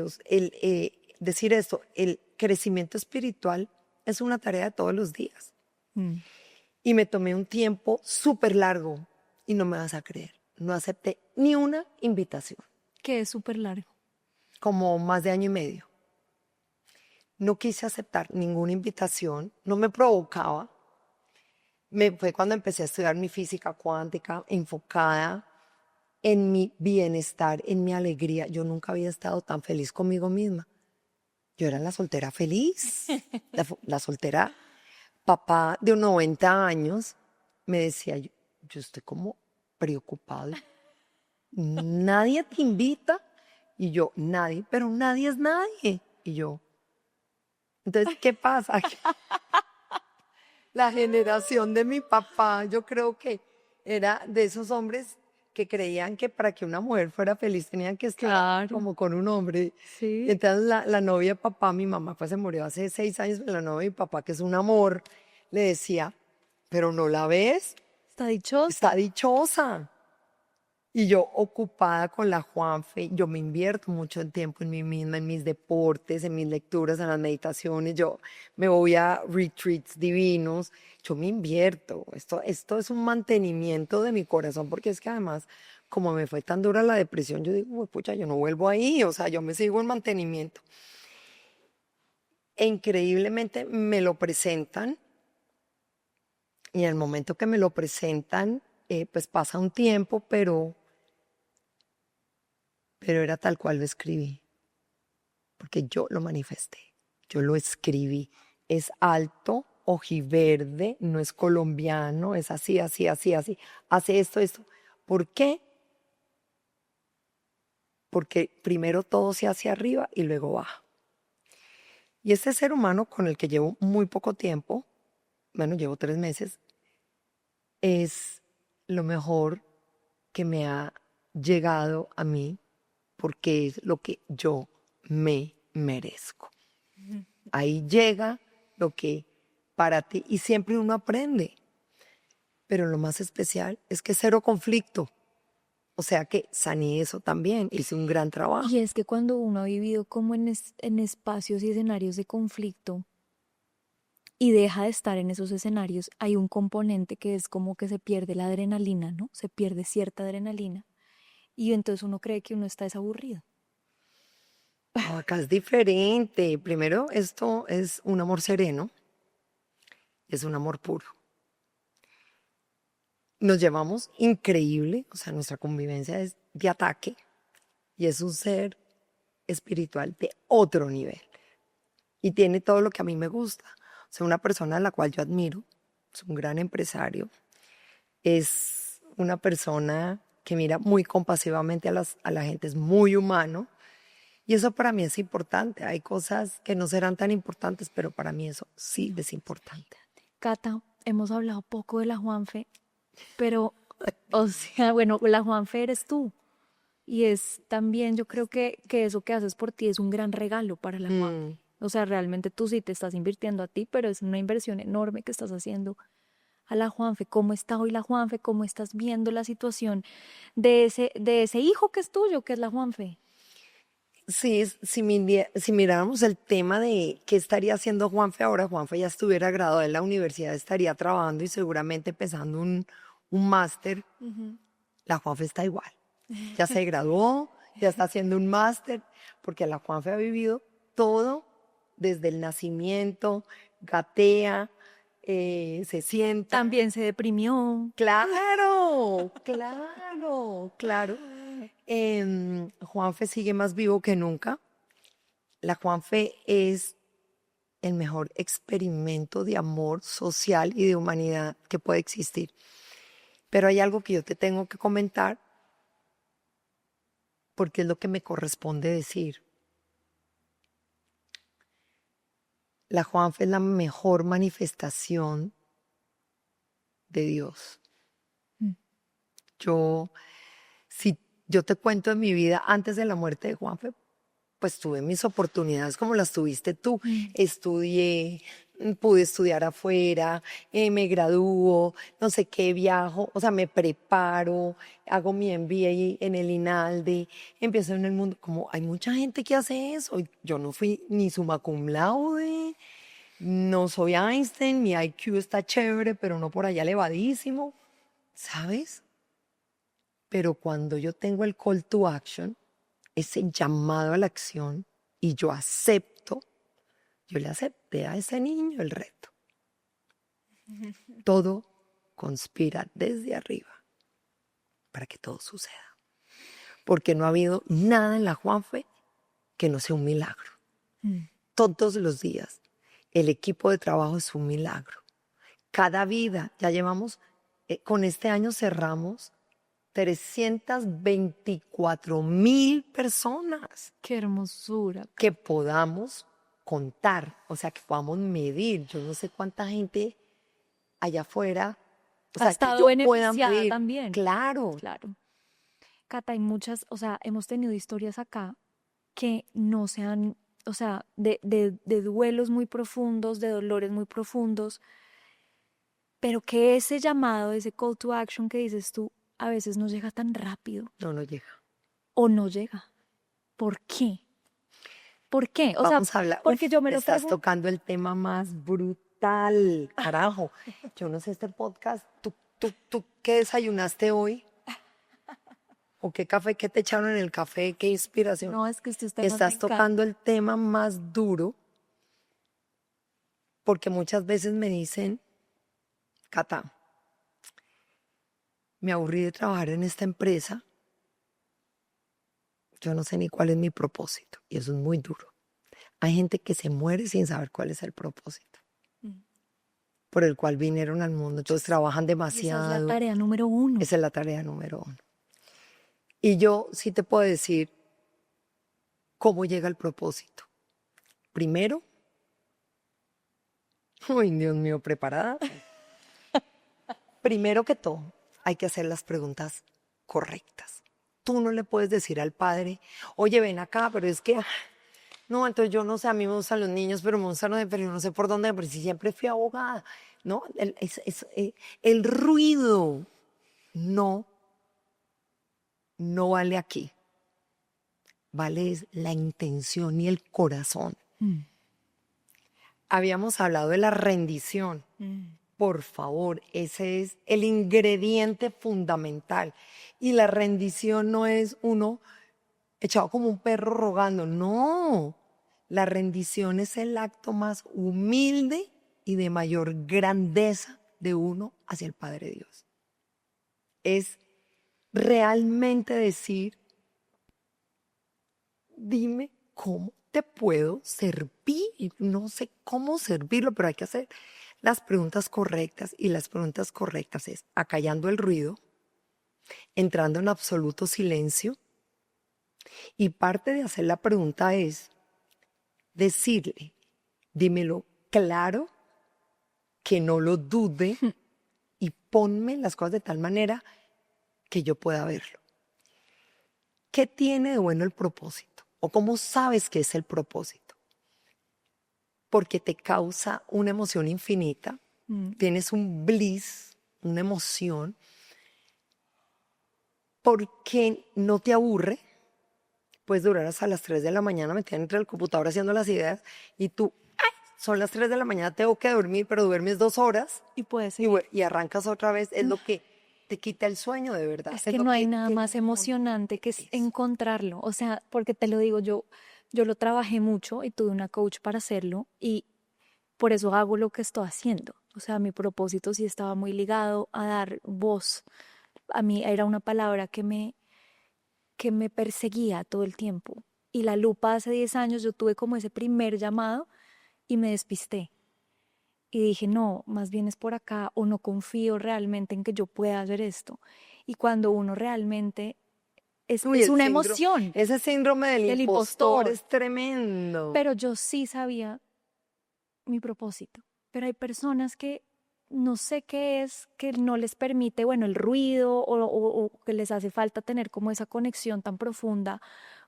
esto, el crecimiento espiritual es una tarea de todos los días. Mm. Y me tomé un tiempo súper largo y no me vas a creer, no acepté ni una invitación, Que es súper largo. como más de año y medio. No quise aceptar ninguna invitación, no me provocaba. Fue cuando empecé a estudiar mi física cuántica, enfocada en mi bienestar, en mi alegría. Yo nunca había estado tan feliz conmigo misma. Yo era la soltera feliz, la soltera papá de 90 años. Me decía, yo estoy como preocupado. Nadie te invita. Y yo, nadie, pero nadie es nadie. Y yo, entonces, ¿qué pasa? La generación de mi papá, yo creo que era de esos hombres que creían que para que una mujer fuera feliz tenían que estar Claro. como con un hombre. Y Sí. entonces la novia de papá, mi mamá pues se murió hace 6 años, pero la novia de mi papá, que es un amor, le decía, pero no la ves, Está dichosa. está dichosa. Y yo ocupada con la Juanfe, yo me invierto mucho el tiempo en mí misma, en mis deportes, en mis lecturas, en las meditaciones, yo me voy a retreats divinos, yo me invierto. Esto es un mantenimiento de mi corazón, porque es que además, como me fue tan dura la depresión, yo digo, "Uy, pucha, yo no vuelvo ahí, o sea, yo me sigo en mantenimiento". E increíblemente me lo presentan, y en el momento que me lo presentan, pues pasa un tiempo, pero era tal cual lo escribí, porque yo lo manifesté, yo lo escribí. Es alto, ojiverde, no es colombiano, es así, así, así, así. Hace esto, esto. ¿Por qué? Porque primero todo se hace arriba y luego baja. Y este ser humano con el que llevo muy poco tiempo, bueno, llevo 3 meses, es lo mejor que me ha llegado a mí porque es lo que yo me merezco. Ahí llega lo que para ti, y siempre uno aprende, pero lo más especial es que cero conflicto. O sea que sané eso también, hice un gran trabajo. Y es que cuando uno ha vivido como en espacios y escenarios de conflicto y deja de estar en esos escenarios, hay un componente que es como que se pierde la adrenalina, ¿no? Se pierde cierta adrenalina y entonces uno cree que uno está desaburrido. Acá es diferente. Primero, esto es un amor sereno, es un amor puro. Nos llevamos increíble, o sea, nuestra convivencia es de ataque y es un ser espiritual de otro nivel. Y tiene todo lo que a mí me gusta. O sea, una persona a la cual yo admiro, es un gran empresario, es una persona que mira muy compasivamente a la gente, es muy humano. Y eso para mí es importante. Hay cosas que no serán tan importantes, pero para mí eso sí es importante. Cata, hemos hablado poco de la Juanfe, pero, o sea, bueno, la Juanfe eres tú. Y es también, yo creo que eso que haces por ti es un gran regalo para la Juanfe. O sea, realmente tú sí te estás invirtiendo a ti, pero es una inversión enorme que estás haciendo a la Juanfe. ¿Cómo está hoy la Juanfe? ¿Cómo estás viendo la situación de ese hijo que es tuyo, que es la Juanfe? Sí, si miráramos el tema de qué estaría haciendo Juanfe ahora, Juanfe ya estuviera graduado en la universidad, estaría trabajando y seguramente empezando un máster. La Juanfe está igual. Ya se graduó, ya está haciendo un máster, porque la Juanfe ha vivido todo desde el nacimiento, gatea, se sienta. También se deprimió. Claro, claro, claro. Juanfe sigue más vivo que nunca. La Juanfe es el mejor experimento de amor social y de humanidad que puede existir. Pero hay algo que yo te tengo que comentar porque es lo que me corresponde decir. La Juanfe es la mejor manifestación de Dios. Si yo te cuento en mi vida antes de la muerte de Juanfe, pues tuve mis oportunidades como las tuviste tú. Estudié, pude estudiar afuera, me gradúo, no sé qué, viajo, o sea, me preparo, hago mi MBA en el INALDE, empiezo en el mundo. Como hay mucha gente que hace eso. Yo no fui ni summa cum laude, no soy Einstein, mi IQ está chévere, pero no por allá elevadísimo, ¿sabes? Pero cuando yo tengo el call to action, ese llamado a la acción, y yo acepto, yo le acepté a ese niño el reto. Todo conspira desde arriba para que todo suceda. Porque no ha habido nada en la Juanfe que no sea un milagro. Todos los días el equipo de trabajo es un milagro. Cada vida, ya llevamos, con este año cerramos 324,000 personas. Qué hermosura. Que podamos contar, o sea, que podamos medir. Yo no sé cuánta gente allá afuera, o Ha sea, que estado yo pueda beneficiada medir. también. Claro. Claro. Cata, hay muchas, o sea, hemos tenido historias acá que no sean, o sea, de duelos muy profundos, de dolores muy profundos, pero que ese llamado, ese call to action que dices tú, a veces no llega tan rápido No llega. o no llega. ¿Por qué? ¿Por qué? O Vamos sea, a hablar. porque yo me lo Estás pregunto. tocando el tema más brutal, carajo. Yo no sé este podcast, ¿tú qué desayunaste hoy? ¿O qué café, qué te echaron en el café? ¿Qué inspiración? No, es que estos temas me Estás encantan. tocando el tema más duro, porque muchas veces me dicen, Cata, me aburrí de trabajar en esta empresa, yo no sé ni cuál es mi propósito, y eso es muy duro. Hay gente que se muere sin saber cuál es el propósito por el cual vinieron al mundo. Entonces trabajan Y demasiado. esa es la tarea número uno. Esa es la tarea número uno. Y yo sí te puedo decir cómo llega el propósito. Primero, uy, Dios mío, ¿preparada? Primero que todo, hay que hacer las preguntas correctas. Tú no le puedes decir al padre, oye, ven acá, pero es que, no, entonces yo no sé, a mí me gustan los niños, pero me gustan los, pero yo no sé por dónde, pero si siempre fui abogada, ¿no? El ruido no vale aquí. Vale es la intención y el corazón. Habíamos hablado de la rendición. Por favor, ese es el ingrediente fundamental. Y la rendición no es uno echado como un perro rogando. No, la rendición es el acto más humilde y de mayor grandeza de uno hacia el Padre Dios. Es realmente decir, dime cómo te puedo servir. No sé cómo servirlo, pero hay que hacer las preguntas correctas. Y las preguntas correctas es acallando el ruido, entrando en absoluto silencio. Y parte de hacer la pregunta es decirle, dímelo claro, que no lo dude y ponme las cosas de tal manera que yo pueda verlo. ¿Qué tiene de bueno el propósito? ¿O cómo sabes que es el propósito? Porque te causa una emoción infinita, tienes un bliss, una emoción, porque no te aburre, puedes durar hasta las 3 de la mañana metida entre el computador haciendo las ideas y tú, ¡ay! Son las 3 de la mañana, tengo que dormir, pero duermes 2 horas Y puedes y arrancas otra vez, es lo que te quita el sueño de verdad. Es que no hay nada más emocionante que encontrarlo. O sea, porque te lo digo, yo lo trabajé mucho y tuve una coach para hacerlo y por eso hago lo que estoy haciendo. O sea, mi propósito sí estaba muy ligado a dar voz. A mí era una palabra que me perseguía todo el tiempo. Y la lupa hace 10 años yo tuve como ese primer llamado y me despisté. Y dije, no, más bien es por acá o no confío realmente en que yo pueda hacer esto. Y cuando uno realmente Uy, es el una síndrome- emoción. Ese síndrome del El impostor impostor. es tremendo. Pero yo sí sabía mi propósito. Pero hay personas que no sé qué es, que no les permite, bueno, el ruido o que les hace falta tener como esa conexión tan profunda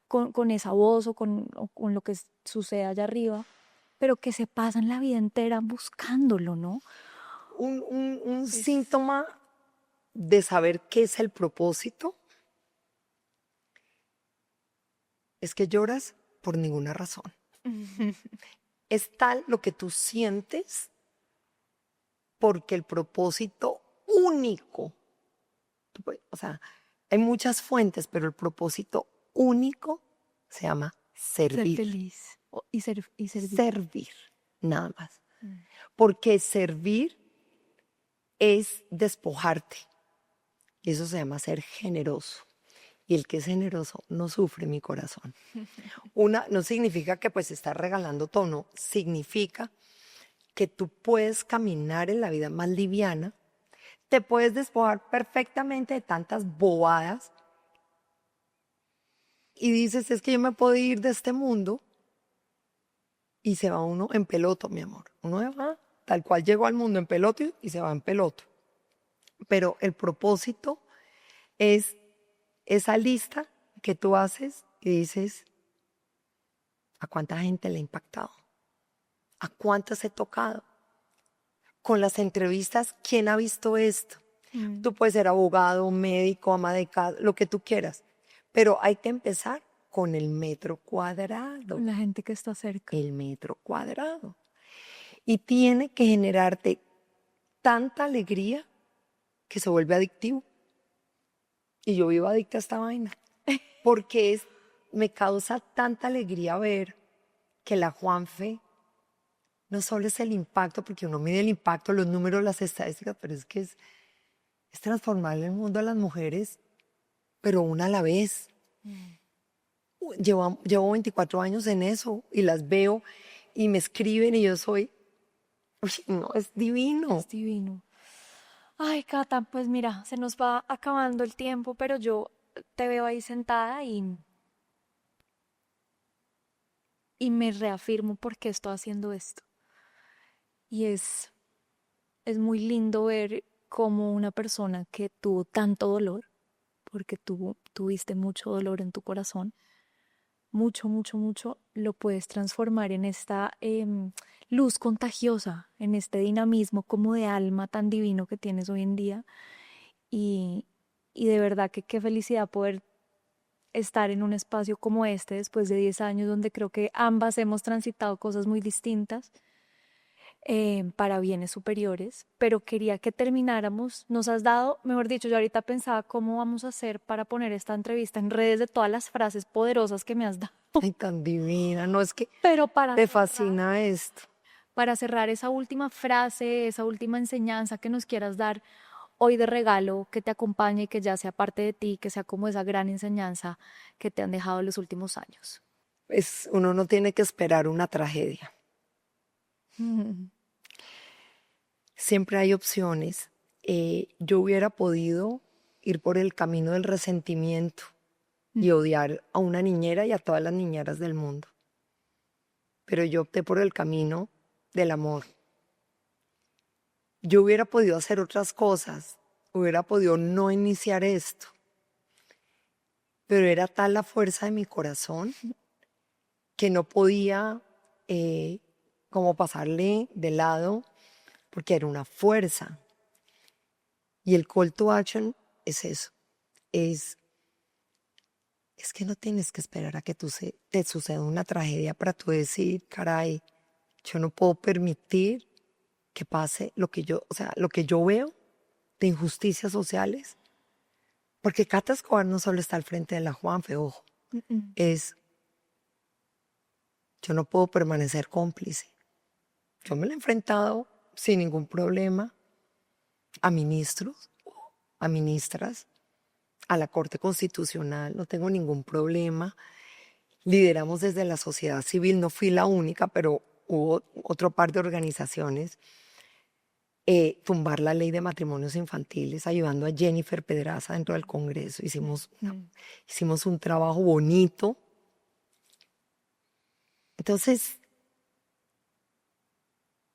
con esa voz o con lo que sucede allá arriba, pero que se pasan la vida entera buscándolo, ¿no? Un Es- síntoma de saber qué es el propósito es que lloras por ninguna razón. Es tal lo que tú sientes porque el propósito único, o sea, hay muchas fuentes, pero el propósito único se llama Ser servir. feliz y servir. Servir, nada más. Mm. Porque servir es despojarte. Y eso se llama ser generoso. Y el que es generoso no sufre mi corazón. No significa que pues estás regalando todo, no. Significa que tú puedes caminar en la vida más liviana, te puedes despojar perfectamente de tantas bobadas y dices, es que yo me puedo ir de este mundo y se va uno en peloto, mi amor. Uno va tal cual llegó al mundo en peloto y se va en peloto. Pero el propósito es esa lista que tú haces y dices, ¿a cuánta gente le he impactado? ¿A cuántas he tocado? Con las entrevistas, ¿quién ha visto esto? Mm. Tú puedes ser abogado, médico, ama de casa, lo que tú quieras, pero hay que empezar con el metro cuadrado. La gente que está cerca. El metro cuadrado. Y tiene que generarte tanta alegría que se vuelve adictivo. Y yo vivo adicta a esta vaina. Porque me causa tanta alegría ver que la Juanfe no solo es el impacto, porque uno mide el impacto, los números, las estadísticas, pero es que es transformar el mundo a las mujeres, pero una a la vez. Llevo 24 años en eso y las veo y me escriben y yo soy, uy, no, es divino. Es divino. Ay, Cata, pues mira, se nos va acabando el tiempo, pero yo te veo ahí sentada y me reafirmo por qué estoy haciendo esto. Y es muy lindo ver cómo una persona que tuvo tanto dolor, porque tú tuviste mucho dolor en tu corazón, mucho, mucho, mucho, lo puedes transformar en esta luz contagiosa, en este dinamismo como de alma tan divino que tienes hoy en día. Y, y de verdad que qué felicidad poder estar en un espacio como este después de 10 años donde creo que ambas hemos transitado cosas muy distintas para bienes superiores, pero quería que termináramos. Nos has dado, mejor dicho, yo ahorita pensaba cómo vamos a hacer para poner esta entrevista en redes de todas las frases poderosas que me has dado, Ay, tan divina, no es que pero te fascina esto. para cerrar esa última frase, esa última enseñanza que nos quieras dar hoy de regalo, que te acompañe y que ya sea parte de ti, que sea como esa gran enseñanza que te han dejado en los últimos años. Uno no tiene que esperar una tragedia. Siempre hay opciones. Yo hubiera podido ir por el camino del resentimiento y odiar a una niñera y a todas las niñeras del mundo. Pero yo opté por el camino del amor. Yo hubiera podido hacer otras cosas, hubiera podido no iniciar esto, pero era tal la fuerza de mi corazón que no podía como pasarle de lado porque era una fuerza. Y el call to action es eso, es que no tienes que esperar a que te suceda una tragedia para tú decir, caray, yo no puedo permitir que pase lo que yo veo de injusticias sociales, porque Cata Escobar no solo está al frente de la Juanfe, ojo, yo no puedo permanecer cómplice. Yo me lo he enfrentado sin ningún problema a ministros, a ministras, a la Corte Constitucional, no tengo ningún problema. Lideramos desde la sociedad civil, no fui la única, pero hubo otro par de organizaciones. tumbar la ley de matrimonios infantiles, ayudando a Jennifer Pedraza dentro del Congreso. Hicimos un trabajo bonito. Entonces,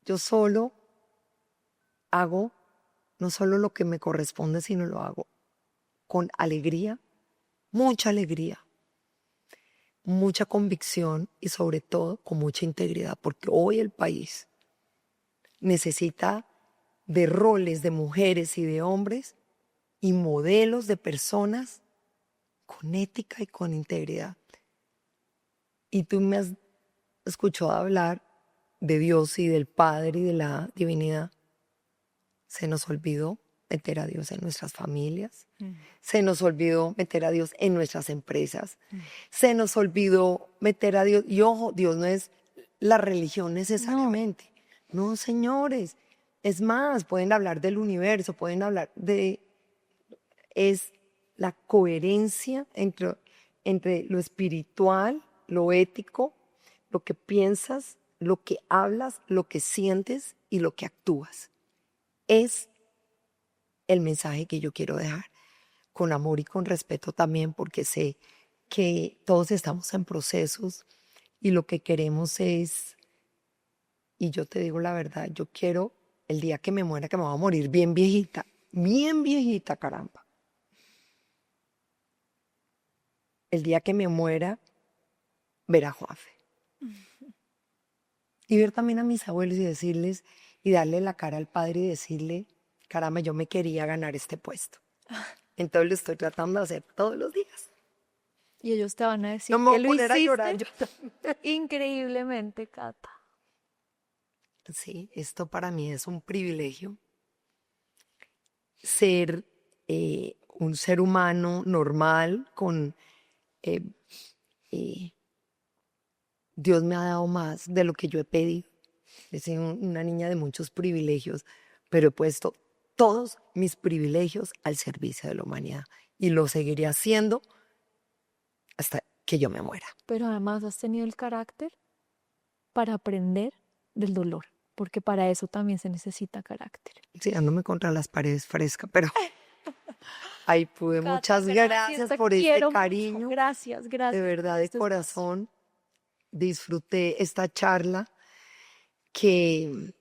yo solo hago no solo lo que me corresponde, sino lo hago con alegría, mucha alegría, mucha convicción y sobre todo con mucha integridad, porque hoy el país necesita de roles de mujeres y de hombres y modelos de personas con ética y con integridad. Y tú me has escuchado hablar de Dios y del Padre y de la divinidad. Se nos olvidó meter a Dios en nuestras familias. Se nos olvidó meter a Dios en nuestras empresas. Se nos olvidó meter a Dios. Y ojo, Dios no es la religión necesariamente. No, señores. Es más, pueden hablar del universo, pueden hablar de... Es la coherencia entre lo espiritual, lo ético, lo que piensas, lo que hablas, lo que sientes y lo que actúas. Es el mensaje que yo quiero dejar, con amor y con respeto también, porque sé que todos estamos en procesos y lo que queremos es, y yo te digo la verdad, yo quiero el día que me muera, que me voy a morir bien viejita, caramba. El día que me muera, ver a Juanfe. Y ver también a mis abuelos y decirles, y darle la cara al padre y decirle, caramba, yo me quería ganar este puesto. Entonces lo estoy tratando de hacer todos los días. Y ellos te van a decir No me voy que a lo poner a hiciste llorar yo. increíblemente, Cata. Sí, esto para mí es un privilegio. Ser un ser humano normal con... Dios me ha dado más de lo que yo he pedido. He sido una niña de muchos privilegios, pero he puesto todos mis privilegios al servicio de la humanidad y lo seguiré haciendo hasta que yo me muera. Pero además has tenido el carácter para aprender del dolor, porque para eso también se necesita carácter. Sí, andándome contra las paredes fresca, pero ahí pude. Cata, Muchas gracias te por este quiero mucho. cariño. Gracias. De verdad, de Esto es- corazón, disfruté esta charla, que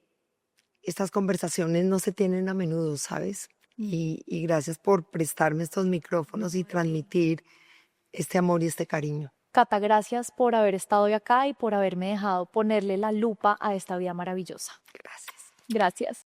estas conversaciones no se tienen a menudo, ¿sabes? Y gracias por prestarme estos micrófonos y transmitir este amor y este cariño. Cata, gracias por haber estado hoy acá y por haberme dejado ponerle la lupa a esta vida maravillosa. Gracias. Gracias.